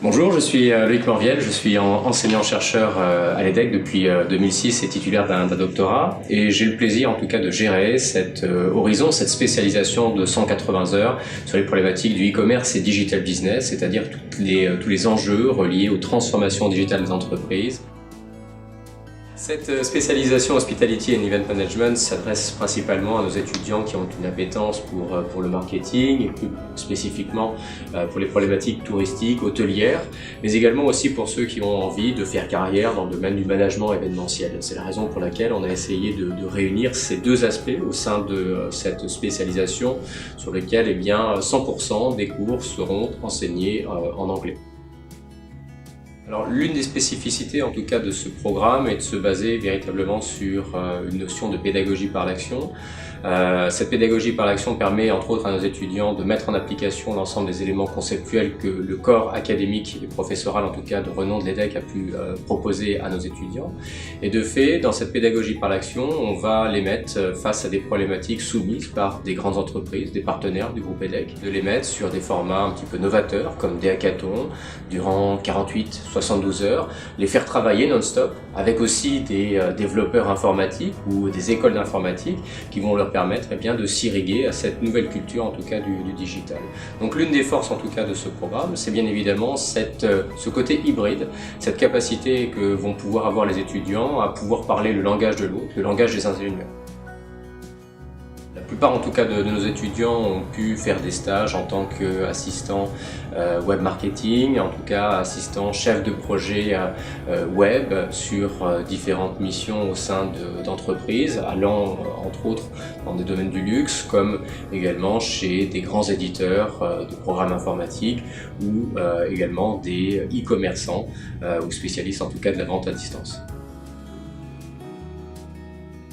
Bonjour, je suis Loïc Morviel, je suis enseignant-chercheur à l'EDEC depuis 2006 et titulaire d'un doctorat. Et j'ai le plaisir en tout cas de gérer cet horizon, cette spécialisation de 180 heures sur les problématiques du e-commerce et digital business, c'est-à-dire tous les enjeux reliés aux transformations digitales des entreprises. Cette spécialisation Hospitality and Event Management s'adresse principalement à nos étudiants qui ont une appétence pour le marketing, et plus spécifiquement pour les problématiques touristiques, hôtelières, mais également aussi pour ceux qui ont envie de faire carrière dans le domaine du management événementiel. C'est la raison pour laquelle on a essayé de réunir ces deux aspects au sein de cette spécialisation sur lesquels 100% des cours seront enseignés en anglais. Alors, l'une des spécificités en tout cas de ce programme est de se baser véritablement sur une notion de pédagogie par l'action. Cette pédagogie par l'action permet entre autres à nos étudiants de mettre en application l'ensemble des éléments conceptuels que le corps académique et professoral en tout cas de renom de l'EDEC a pu proposer à nos étudiants. Et de fait, dans cette pédagogie par l'action, on va les mettre face à des problématiques soumises par des grandes entreprises, des partenaires du groupe EDEC, de les mettre sur des formats un petit peu novateurs comme des hackathons durant 48-72 heures, les faire travailler non-stop avec aussi des développeurs informatiques ou des écoles d'informatique qui vont leur permettre de s'irriguer à cette nouvelle culture en tout cas du digital. Donc l'une des forces en tout cas de ce programme, c'est bien évidemment ce côté hybride, cette capacité que vont pouvoir avoir les étudiants à pouvoir parler le langage de l'autre, le langage des ingénieurs. La plupart en tout cas de nos étudiants ont pu faire des stages en tant qu'assistant web marketing, en tout cas assistant chef de projet web sur différentes missions au sein d'entreprises, allant entre autres dans des domaines du luxe comme également chez des grands éditeurs de programmes informatiques ou également des e-commerçants ou spécialistes en tout cas de la vente à distance.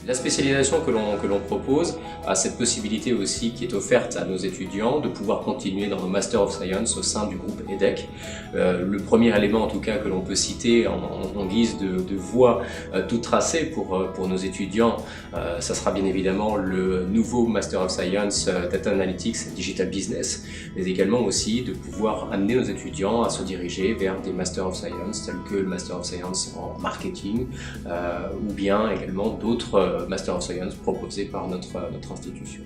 La spécialisation que l'on propose a cette possibilité aussi qui est offerte à nos étudiants de pouvoir continuer dans nos Master of Science au sein du groupe EDEC. Le premier élément en tout cas que l'on peut citer en guise de voie toute tracée pour nos étudiants, ça sera bien évidemment le nouveau Master of Science Data Analytics and Digital Business, mais également aussi de pouvoir amener nos étudiants à se diriger vers des Master of Science tels que le Master of Science en marketing ou bien également d'autres Master of Science proposés par notre institution.